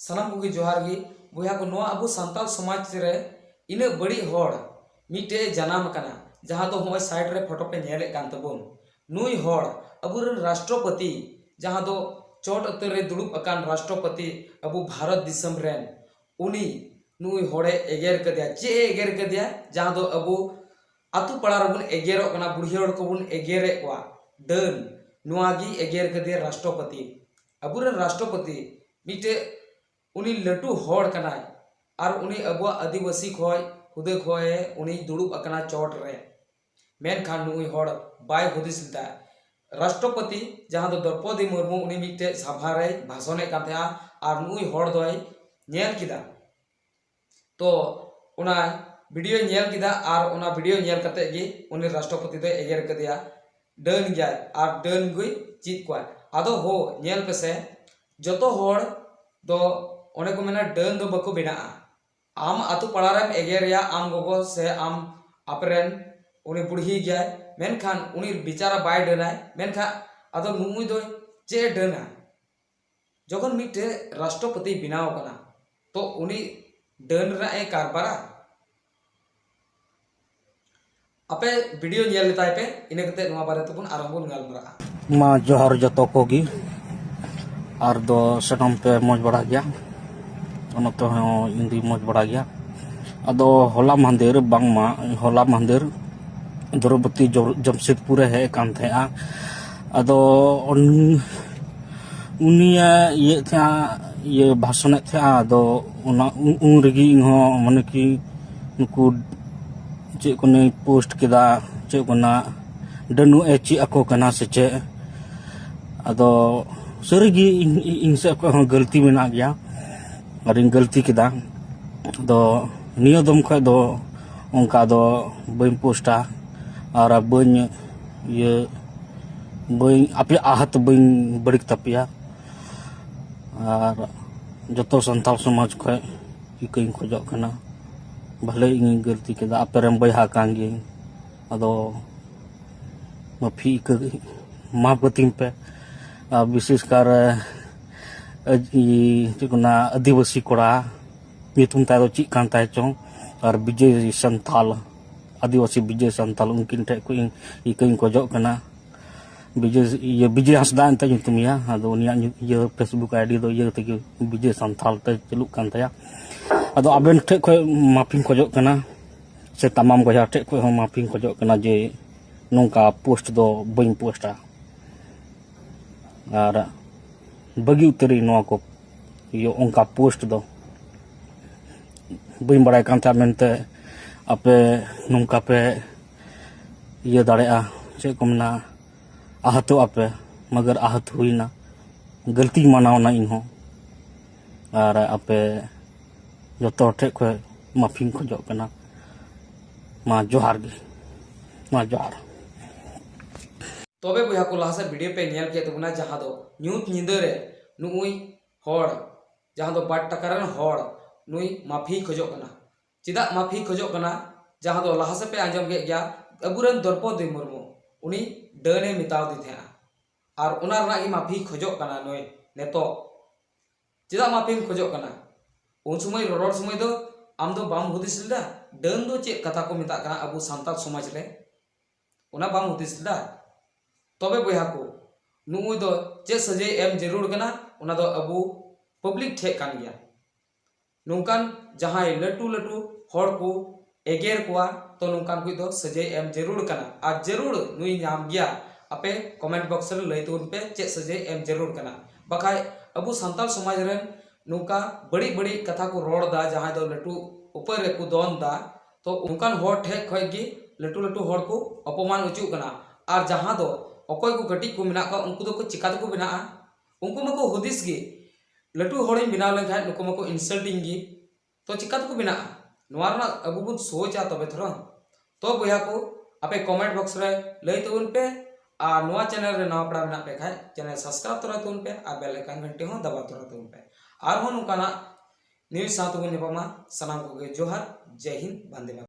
सानाम को जोहार गी बुया को नोआ अबु सांताल समाज रे इना बड़ी होड़ मिटे जनाम कना जहां दो होय साइड रे फोटो पे नेले कान तबुन नुई होड़ अबुरन राष्ट्रपति जहां दो चोट उतर रे दुड़ुब अकान राष्ट्रपति अबु भारत दिसम रेन उनी नुई होड़े एगेर कदिया चे एगेर कदिया जहां दो अबु आतु पड़ा रबुन एगेरो कना बुढ़ी होड़ को बुन एगेरे कोआ डन नुआगी एगेर कदिया राष्ट्रपति अबुरन राष्ट्रपति मिटे उनी लटू होड़ कनाय और उनी अबुआ आदिवासी खोय हुदे खोय उनी दुड़ुब अकना चोट रे मेनखान नुई होड़ बाय हुदिस दा राष्ट्रपति जहां दो द्रौपदी मुर्मू उनी मिटे सभा रे भाषणे कान था और नुई होड़ दोय नेल किदा तो उना वीडियो नेल किदा और उना वीडियो नेल कते गी उनी राष्ट्रपति दो एगेर कदिया डन गया और डन गुई जीत को आदो हो नेल पेसे जतो होड़ दो ओने को मेना डन दो बको बिना आम आतु पड़ारेम एगेरिया आम गोगो से आम अपरेन उनी बुढ़ी गया मेनखान उनी बिचारा बाय डनाय मेनखान आदो नुई दो चे डना जखन मिटे राष्ट्रपति बिनाव कना तो उनी डन रा ए कारबारा आपे वीडियो नेल लेताय पे इने कते नोआ बारे तबुन आरंभन गालमरा मा जोहार जतो कोगी और दो सनम पे मौज बड़ा गया तो इंदी मौज बड़ा गया अदो होला मंदिर बांगमा होला मंदिर द्रौपदी जमशेदपुर है कान थे अदो उनिया ये था ये भाषण थे अदो उन रेगी इहो माने कि नुकु चे को ने पोस्ट किदा चे को ना डनु एची अको कना से चे अदो सरीगी इन से को गलती मेना गया और इन गलती किदा दो नियो दम ख दो उनका दो बइन पोस्टा और बइन ये बइन आपे आहत बइन बड़िक तपिया और जतो संताल समाज ख इकइन खोजो कना भले इन गलती किदा अपेरम बयहा कांगे अदो माफी क मापतिम पे विशेषकर आदिवासी कोड़ा नीतुम ताय ची कान ताय चों और विजय संथाल आदिवासी विजय संथाल उनकिन ठे को इकइन खोजो कना विजय हंसदा अंत नीतुमिया अदो उनिया ये फेसबुक आईडी दो ये तक विजय संथाल ते चलुक कान ताया अदो आबेन ठे को माफी खोजो कना से तमाम गया ठे को माफी खोजो कना जे नोंका पोस्ट दो बइन पोस्टा और बगी उतरी नोआ को यो उनका पोस्ट दो बइन बड़ा कान था मेनते आपे नोंका पे ये दाड़ेआ से कमना आहतो आपे मगर आहत हुई ना गलती मानाव ना इनहो और आपे जो ठे को माफी खोजो कना मा जोहार गे मा जोहार तबे बुया को लासे वीडियो पे नेल के तबना जहां दो न्यूट निंदे रे नुई होड़ जहां दो बाट टकरन होड़ नुई माफी खोजो कना चिदा माफी खोजो कना जहां दो लासे पे आंजम के गया अबुरन द्रौपदी मुर्मू उनी डने मिताव दी थे और उना रा माफी खोजो कना नुई नेतो चिदा माफी खोजो कना उन समय रोड समय दो आम दो बाम हुदिसदा डन दो चे कथा को मिता कना अबु सांताल समाज रे उना बाम हुदिसदा तबे बुया को नुई दो चे सजे एम जरूर कना उना दो अबु पब्लिक ठे कान गया नुकान जहां लटू लटू होड़ को एगेर कोआ तो नुकान को दो सजे एम जरूर कना आ जरूर नुई नाम गया आपे कमेंट बॉक्स रे लई तुन पे चे सजे एम जरूर कना बखाय अबु सांताल समाज रे नुका बड़ी बड़ी कथा को रोड़ दा जहां दो लटू ऊपर रे को दोन दा तो उनकान होड़ ठे खय गी लटू लटू होड़ को अपमान उचू कना और जहां दो अकोय को कटी को मिना का उनको को चिका को बिना उनको मको हुदिस गी लटू होड़े बिना लेखा नुको मको इंसल्टिंग गी तो चिका को बिना नोआरना अबु बुन सोचा तबे थरो तो बुया को आपे कमेंट बॉक्स रे लई तुन पे आ नोआ चैनल रे नवा पड़ा बिना पे खाय चैनल सब्सक्राइब तोरा तुन पे आ बेल आइकन घंटी हो दबा तोरा तुन पे आर हो नुकाना न्यूज़ साथ को नेपमा सनाम को जोहार जय हिंद वंदे मातरम।